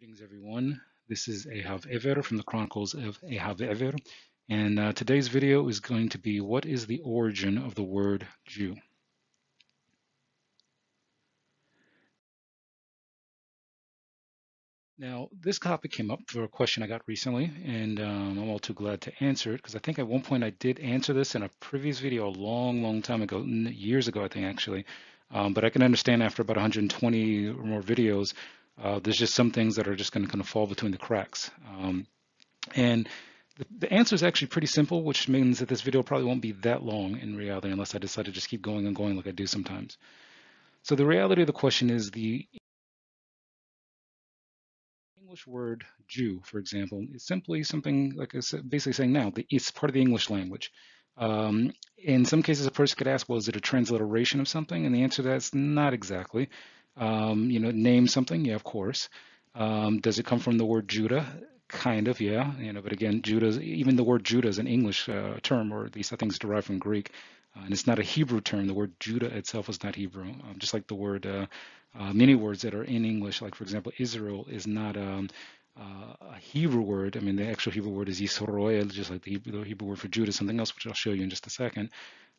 Greetings, everyone. This is Ehav Ever from the Chronicles of Ehav Ever, and today's video is going to be what is the origin of the word Jew? Now, this topic came up for a question I got recently, and I'm all too glad to answer it because I think at one point I did answer this in a previous video a long, long time ago, years ago, I think actually. But I can understand after about 120 or more videos, there's just some things that are just going to kind of fall between the cracks. And the answer is actually pretty simple, which means that this video probably won't be that long in reality unless I decide to just keep going and going like I do sometimes. So the reality of the question is the English word Jew, for example, is simply something like I said, basically saying now it's part of the English language. In some cases, a person could ask, well, is it a transliteration of something? And the answer to that is not exactly. Name something, yeah, of course. Does it come from the word Judah? Kind of, yeah. But again, Judah, even the word Judah is an English term, or at least I think it's derived from Greek, and it's not a Hebrew term. The word Judah itself is not Hebrew, just like the word many words that are in English, like for example, Israel is not a Hebrew word. I mean, the actual Hebrew word is Yisroel, just like the Hebrew word for Judah, something else, which I'll show you in just a second.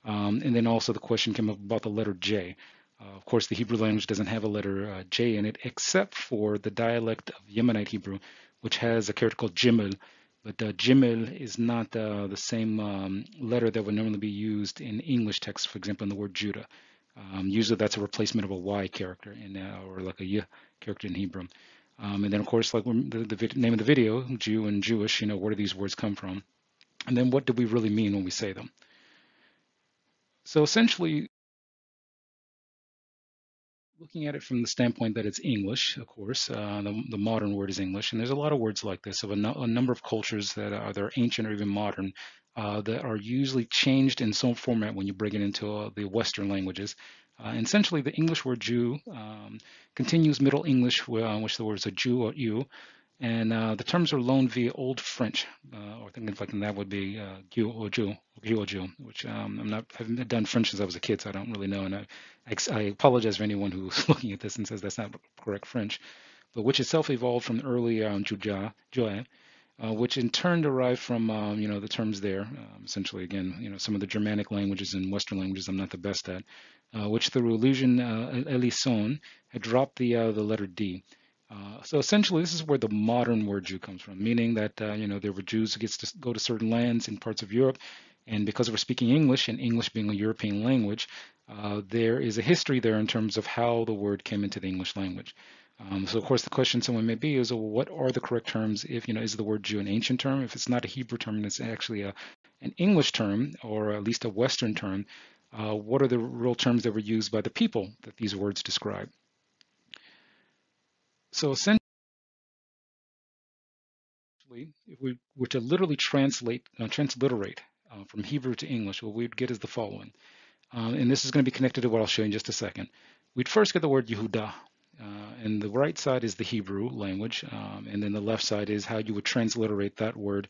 And then also the question came up about the letter J. Of course, the Hebrew language doesn't have a letter J in it, except for the dialect of Yemenite Hebrew, which has a character called Gimel. But Gimel is not the same letter that would normally be used in English text, for example, in the word Judah. Usually that's a replacement of a Y character or like a Y character in Hebrew. And then, of course, like the name of the video, Jew and Jewish, where do these words come from? And then what do we really mean when we say them? So essentially, looking at it from the standpoint that it's English, of course, the modern word is English, and there's a lot of words like this of a number of cultures that are either ancient or even modern that are usually changed in some format when you bring it into the Western languages. And essentially, the English word Jew continues Middle English, which the words are Jew or you, and the terms are loaned via Old French, or thinking like that would be Gueux or Jew, which I haven't done French since I was a kid, so I don't really know. And I apologize for anyone who's looking at this and says that's not correct French, but which itself evolved from the early Judea, which in turn derived from the terms there. Essentially, again, some of the Germanic languages and Western languages I'm not the best at, which through allusion Elison had dropped the letter D. So essentially, this is where the modern word Jew comes from, meaning that there were Jews who gets to go to certain lands in parts of Europe, and because we're speaking English, and English being a European language, there is a history there in terms of how the word came into the English language. So of course, the question someone may be is, well, what are the correct terms? If is the word Jew an ancient term? If it's not a Hebrew term, and it's actually an English term, or at least a Western term, what are the real terms that were used by the people that these words describe? So essentially, if we were to literally transliterate from Hebrew to English, what we'd get is the following. And this is going to be connected to what I'll show you in just a second. We'd first get the word Yehudah. And the right side is the Hebrew language, and then the left side is how you would transliterate that word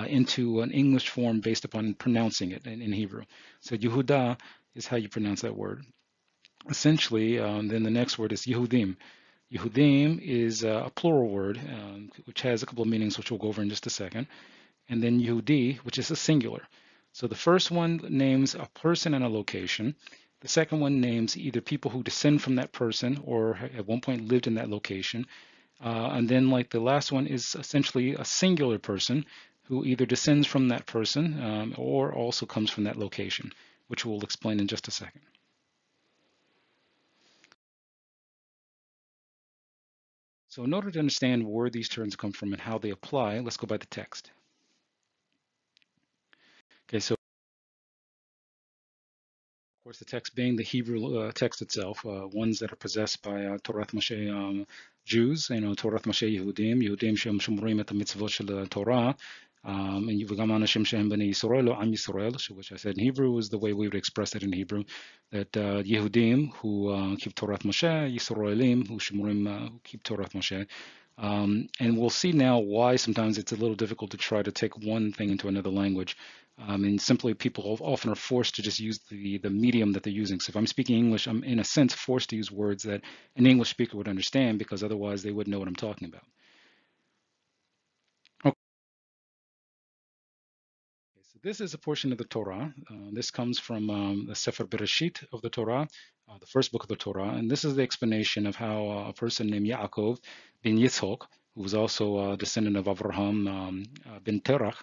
into an English form based upon pronouncing it in Hebrew. So Yehudah is how you pronounce that word. Essentially, then the next word is Yehudim. Yehudim is a plural word, which has a couple of meanings, which we'll go over in just a second. And then Yehudi, which is a singular. So the first one names a person and a location. The second one names either people who descend from that person or at one point lived in that location. And then like the last one is essentially a singular person who either descends from that person or also comes from that location, which we'll explain in just a second. So in order to understand where these terms come from and how they apply, let's go by the text. Okay, so of course the text being the Hebrew text itself, ones that are possessed by Torath Mosheh Jews, Torath Mosheh Yehudim shomrim et mitzvot shel Torah, and v'gam anashim shehem bnei Yisrael or Am Yisrael, which I said in Hebrew is the way we would express it in Hebrew, that Yehudim who keep Torath Moshe, Yisraelim who shomrim who keep Torath Moshe. And we'll see now why sometimes it's a little difficult to try to take one thing into another language. And simply people often are forced to just use the medium that they're using. So if I'm speaking English, I'm in a sense forced to use words that an English speaker would understand because otherwise they wouldn't know what I'm talking about. So this is a portion of the Torah. This comes from the Sefer Bereshit of the Torah, the first book of the Torah, and this is the explanation of how a person named Yaakov ben Yitzchok, who was also a descendant of Avraham ben Terach,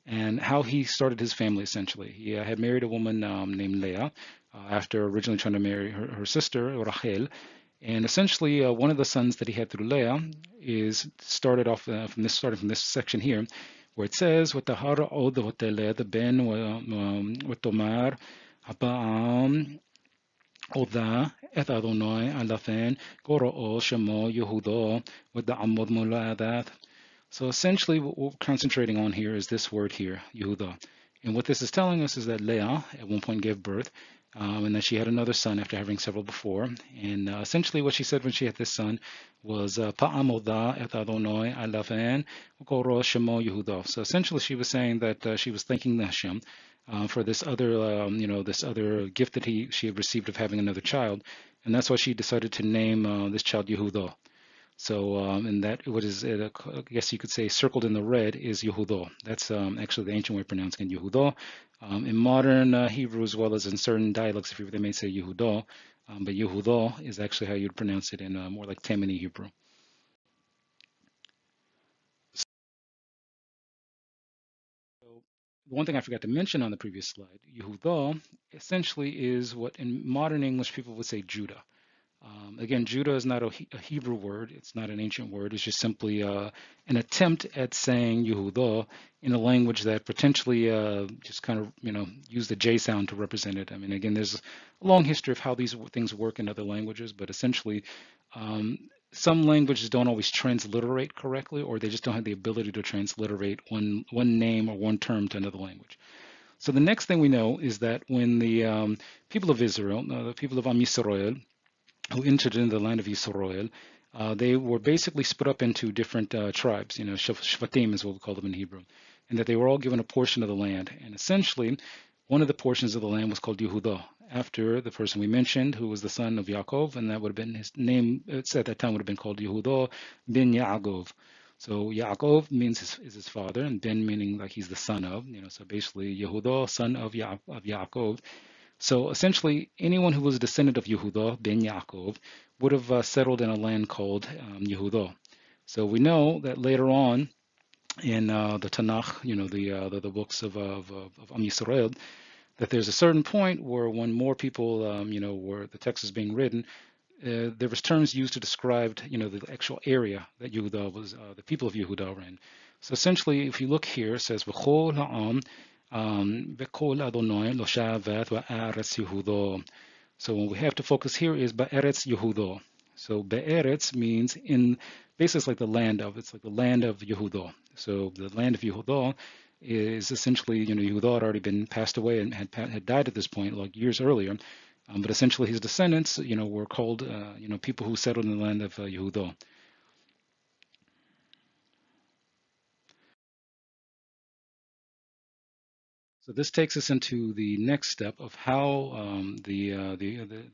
and how he started his family essentially. He had married a woman named Leah after originally trying to marry her sister, Rachel. And essentially, one of the sons that he had through Leah is started off starting from this section here, where it says, "V'tahara od v'teled ben v'tomar hapa'am oda et Adonai alafen kora'o shemo Yehudo v'da'amod muladat." So essentially, what we're concentrating on here is this word here, Yehuda. And what this is telling us is that Leah at one point gave birth, and that she had another son after having several before. And essentially, what she said when she had this son was Pa'amoda et Adonai alafen koro shemo Yehuda. So essentially, she was saying that she was thanking the Hashem for this other, this other gift that she had received of having another child, and that's why she decided to name this child Yehuda. So, and that what is, I guess you could say, circled in the red is Yehudo. That's actually the ancient way of pronouncing it, Yehudo. In modern Hebrew, as well as in certain dialects of Hebrew, they may say Yehudo, but Yehudo is actually how you'd pronounce it in more like Tammany Hebrew. So, one thing I forgot to mention on the previous slide, Yehudo essentially is what in modern English people would say Judah. Again, Judah is not a Hebrew word. It's not an ancient word. It's just simply an attempt at saying Yehudah in a language that potentially just kind of, use the J sound to represent it. I mean, again, there's a long history of how these things work in other languages, but essentially, some languages don't always transliterate correctly, or they just don't have the ability to transliterate one name or one term to another language. So the next thing we know is that when the people of Israel, the people of Am Yisrael, who entered into the land of Yisrael, they were basically split up into different tribes, Shvatim is what we call them in Hebrew, and that they were all given a portion of the land. And essentially, one of the portions of the land was called Yehudah, after the person we mentioned, who was the son of Yaakov, and that would have been his name, at that time would have been called Yehudah ben Yaakov. So Yaakov means is his father, and Ben meaning like he's the son of, so basically Yehudah, son of Yaakov. So essentially, anyone who was a descendant of Yehudah ben Yaakov would have settled in a land called Yehudah. So we know that later on in the Tanakh, the books of Am Yisrael, that there's a certain point where when more people, where the text is being written, there was terms used to describe, the actual area that Yehudah was, the people of Yehudah were in. So essentially, if you look here, it says, V'chol ha'am Bekol Adonai lo shavat va'aretz Yehudo. So what we have to focus here is Ba'eretz Yehudo. So Be'eretz means in basically like the land of, it's like the land of Yehudo. So the land of Yehudo is essentially, Yehudo had already been passed away and had died at this point, like years earlier. But essentially his descendants, were called, people who settled in the land of Yehudo. So this takes us into the next step of how the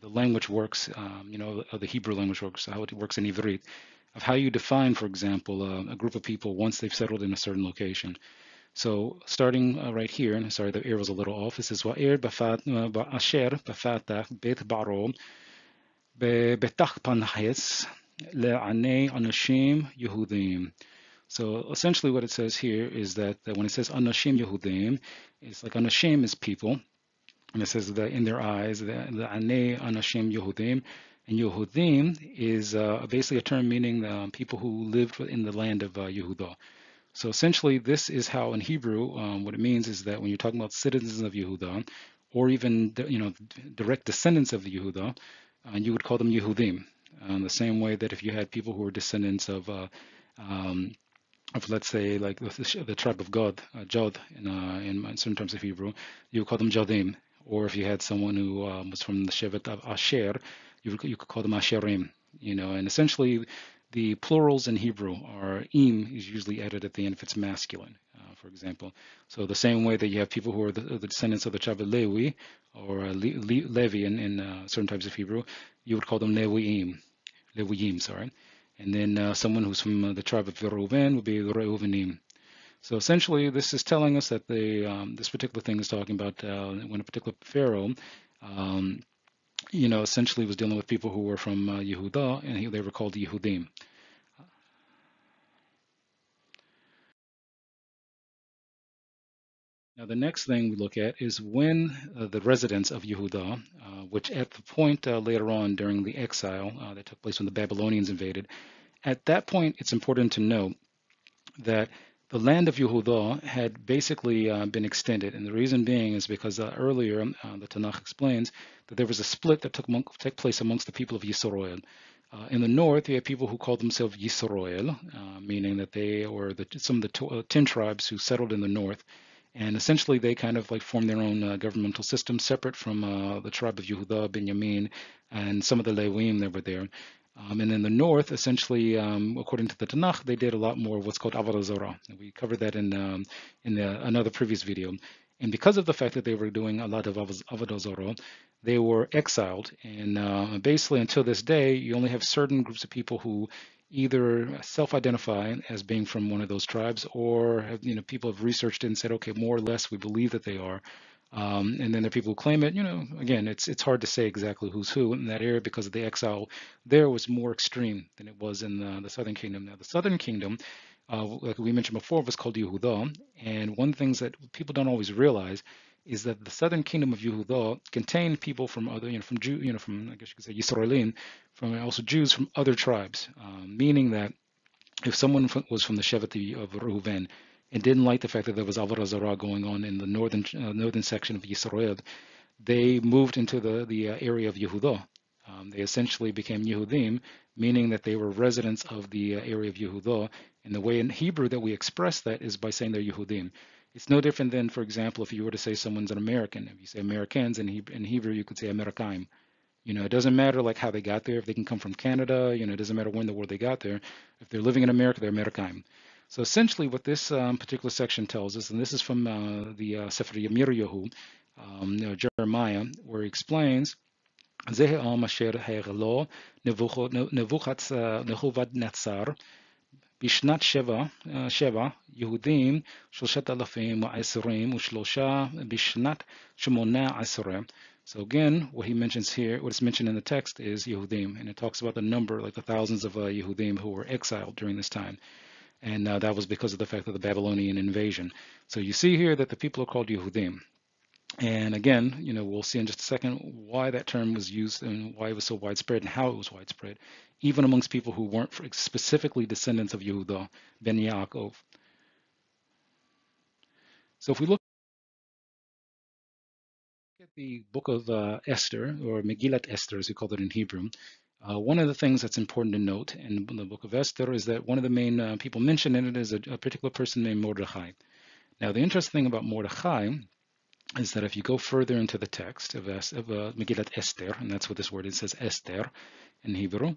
language works, the Hebrew language works, how it works in Ivrit, of how you define, for example, a group of people once they've settled in a certain location. So starting right here, and sorry, the air was a little off. It says, "Va'er ba'asher b'fatach bet baro betach panhayes le'anei anashim Yehudim." So essentially what it says here is that when it says Anashim Yehudim, it's like Anashim is people, and it says that in their eyes, the Anei Anashim Yehudim, and Yehudim is basically a term meaning people who lived in the land of Yehudah. So essentially this is how in Hebrew, what it means is that when you're talking about citizens of Yehudah, or even direct descendants of the Yehudah, you would call them Yehudim. The same way that if you had people who were descendants of let's say like the tribe of God, Jod in certain terms of Hebrew, you would call them Jodim. Or if you had someone who was from the Shevet of Asher, you could call them Asherim. And essentially the plurals in Hebrew are im is usually added at the end if it's masculine, for example. So the same way that you have people who are the descendants of the tribe of Levi or Levi in certain types of Hebrew, you would call them Leviim, sorry. And then someone who's from the tribe of Reuven would be Reuvenim. So essentially, this is telling us that this particular thing is talking about when a particular pharaoh, um, essentially was dealing with people who were from Yehuda, and they were called Yehudim. Now, the next thing we look at is when the residents of Yehuda, which at the point later on during the exile that took place when the Babylonians invaded, at that point, it's important to note that the land of Yehuda had basically been extended. And the reason being is because earlier the Tanakh explains that there was a split that took place amongst the people of Yisrael. In the north, you have people who called themselves Yisrael, meaning that they were some of the 10 tribes who settled in the north. And essentially, they kind of like formed their own governmental system separate from the tribe of Yehuda, Benjamin, and some of the Levim that were there. And in the north, essentially, according to the Tanakh, they did a lot more of what's called Avodah Zarah. We covered that in another previous video. And because of the fact that they were doing a lot of Avodah Zarah, they were exiled. And basically, until this day, you only have certain groups of people who either self-identify as being from one of those tribes, or have, people have researched it and said, okay, more or less, we believe that they are. And then there are people who claim it. Again, it's hard to say exactly who's who in that area because of the exile there was more extreme than it was in the southern kingdom. Now, the southern kingdom, like we mentioned before, was called Yehuda. And one of the things that people don't always realize is that the southern kingdom of Yehuda contained people from other, from Jew, from I guess you could say Yisraelim, from also Jews from other tribes, meaning that if someone was from the Shevet of Reuven and didn't like the fact that there was Avodah Zarah going on in the northern section of Yisrael, they moved into the area of Yehuda. They essentially became Yehudim, meaning that they were residents of the area of Yehuda. And the way in Hebrew that we express that is by saying they're Yehudim. It's no different than, for example, if you were to say someone's an American. If you say Americans in Hebrew, you could say Amerikaim. It doesn't matter like how they got there. If they can come from Canada, it doesn't matter when in the world they got there. If they're living in America, they're Amerikaim. So essentially, what this particular section tells us, and this is from the Sefer Yirmiyahu, Jeremiah, where he explains, זה העם אשר הרלו נבוכדנצר בשנת שבע יהודים 3,023 בשנת 18. So again, what he mentions here, what is mentioned in the text is Yehudim, and it talks about the number, like the thousands of Yehudim who were exiled during this time. And that was because of the fact of the Babylonian invasion. So you see here that the people are called Yehudim. And again, we'll see in just a second why that term was used and why it was so widespread and how it was widespread, even amongst people who weren't specifically descendants of Yehuda, Ben Yaakov. So if we look at the book of Esther, or Megillat Esther, as we call it in Hebrew, one of the things that's important to note in the book of Esther is that one of the main people mentioned in it is a particular person named Mordechai. Now, the interesting thing about Mordechai is that if you go further into the text of Megillat Esther, and that's what this word is, it says Esther in Hebrew,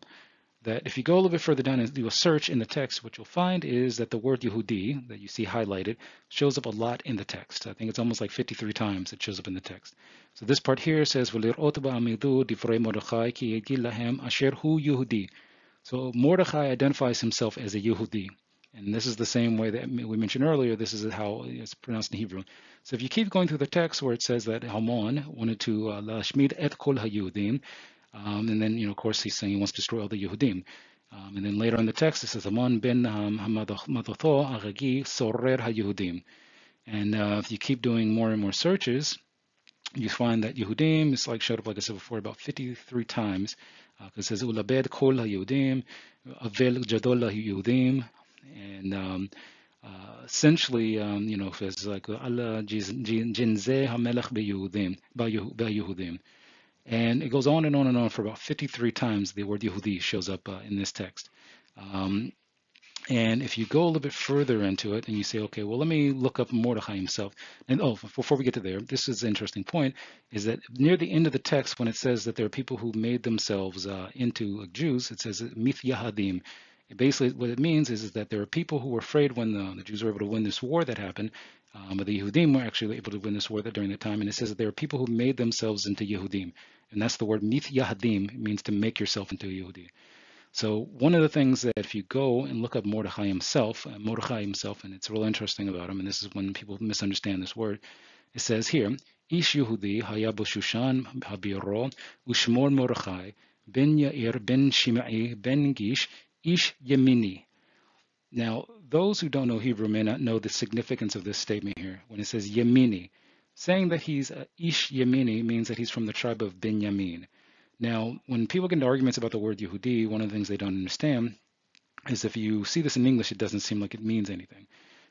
that if you go a little bit further down and do a search in the text, what you'll find is that the word Yehudi, that you see highlighted, shows up a lot in the text. I think it's almost like 53 times it shows up in the text. So this part here says, "V'lirot ba'amidu divrei Mordechai ki yegil lahem asher hu Yehudi." So Mordechai identifies himself as a Yehudi. And this is the same way that we mentioned earlier. This is how it's pronounced in Hebrew. So if you keep going through the text where it says that Haman wanted to lashmid et kol hayudim, and then, of course, he's saying he wants to destroy all the Yehudim. And then later in the text, it says Haman ben Hamadotho Agagi Sorer HaYehudim. And if you keep doing more and more searches, you find that Yehudim is showed up, like I said before, about 53 times. It says Ulabed kol haYehudim, Avel Jadol HaYehudim, and essentially, it's like Allah Jinzeh HaMelech B'Yehudim. And it goes on and on and on for about 53 times the word Yehudi shows up in this text. And if you go a little bit further into it and you say, okay, well, let me look up Mordechai himself. And before we get to there, this is an interesting point, is that near the end of the text, when it says that there are people who made themselves into Jews, it says Mith Yahadim. Basically, what it means is that there are people who were afraid when the Jews were able to win this war that happened, but the Yehudim were actually able to win this war during that time. And it says that there are people who made themselves into Yehudim. And that's the word Mith Yahadim. It means to make yourself into a Yehudi. So one of the things that if you go and look up Mordechai himself, and it's real interesting about him, and this is when people misunderstand this word, it says here, Ish Yehudi haya b'Shushan habiro ushmor Mordechai ben Yair ben Shimei ben Gish ish Yemini. Now, those who don't know Hebrew may not know the significance of this statement here. When it says Yemini, saying that he's Ish Yemini means that he's from the tribe of Benjamin. Now, when people get into arguments about the word Yehudi, one of the things they don't understand is if you see this in English, it doesn't seem like it means anything.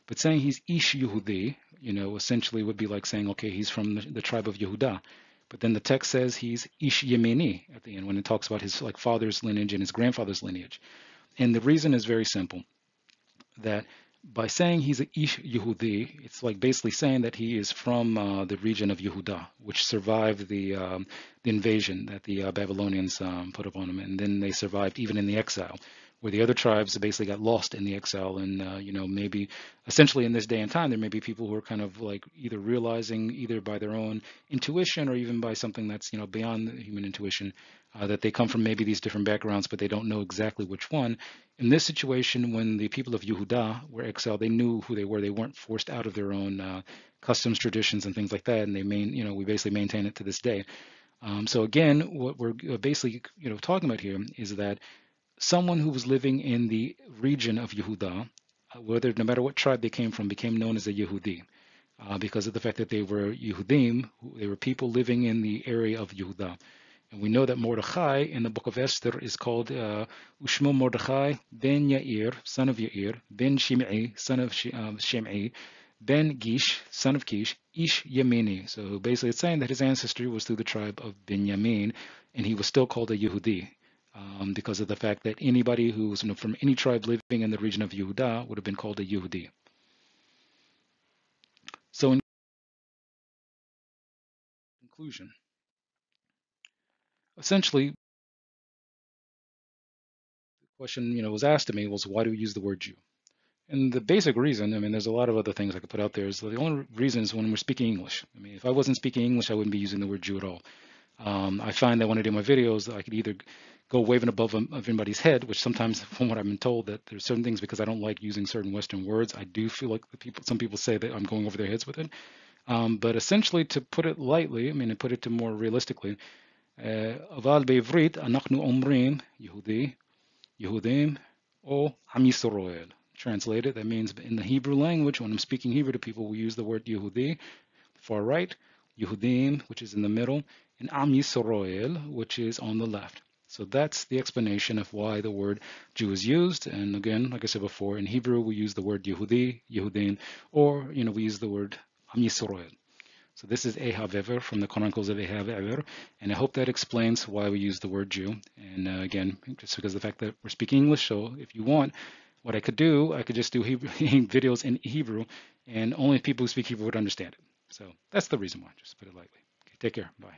But saying he's Ish Yehudi, essentially would be like saying, okay, he's from the tribe of Yehuda. But then the text says he's Ish Yemini at the end when it talks about his father's lineage and his grandfather's lineage. And the reason is very simple, that by saying he's a Ish Yehudi, it's like basically saying that he is from the region of Yehuda, which survived the invasion that the Babylonians put upon him, and then they survived even in the exile, where the other tribes basically got lost in the exile. And maybe essentially in this day and time, there may be people who are kind of like either realizing either by their own intuition or even by something that's beyond human intuition, that they come from maybe these different backgrounds, but they don't know exactly which one. In this situation, when the people of Yehuda were exiled, they knew who they were. They weren't forced out of their own customs, traditions, and things like that. And we basically maintain it to this day. So again, what we're basically, talking about here is that someone who was living in the region of Yehuda, no matter what tribe they came from, became known as a Yehudi, because of the fact that they were Yehudim. They were people living in the area of Yehuda. And we know that Mordechai in the book of Esther is called Ushmo Mordechai ben Yair, son of Yair, ben Shimei, son of Shimei, ben Gish, son of Kish, Ish Yemeni. So basically it's saying that his ancestry was through the tribe of Benjamin, and he was still called a Yehudi, because of the fact that anybody who was from any tribe living in the region of Yehuda would have been called a Yehudi. So in conclusion, essentially, the question was asked to me was, why do we use the word Jew? And the basic reason, there's a lot of other things I could put out there, is the only reason is when we're speaking English. If I wasn't speaking English, I wouldn't be using the word Jew at all. I find that when I do my videos, I could either go waving above everybody's head, which sometimes, from what I've been told, that there's certain things, because I don't like using certain Western words, I do feel like some people say that I'm going over their heads with it. But essentially, to put it lightly, and put it to more realistically, אבל בעברית אנחנו אומרים יהודי, יהודים, או עם ישראל. Translated, that means in the Hebrew language, when I'm speaking Hebrew to people, we use the word Yehudi, far right, Yehudim, which is in the middle, and Am Yisrael, which is on the left. So that's the explanation of why the word Jew is used. And again, like I said before, in Hebrew we use the word Yehudi, Yehudim, or we use the word Am Yisrael. So this is Ehav Ever from the Chronicles of Ehav Ever, and I hope that explains why we use the word Jew. And again, just because of the fact that we're speaking English, so if you want, what I could do, I could just do Hebrew, videos in Hebrew, and only people who speak Hebrew would understand it. So that's the reason why, just to put it lightly. Okay, take care. Bye.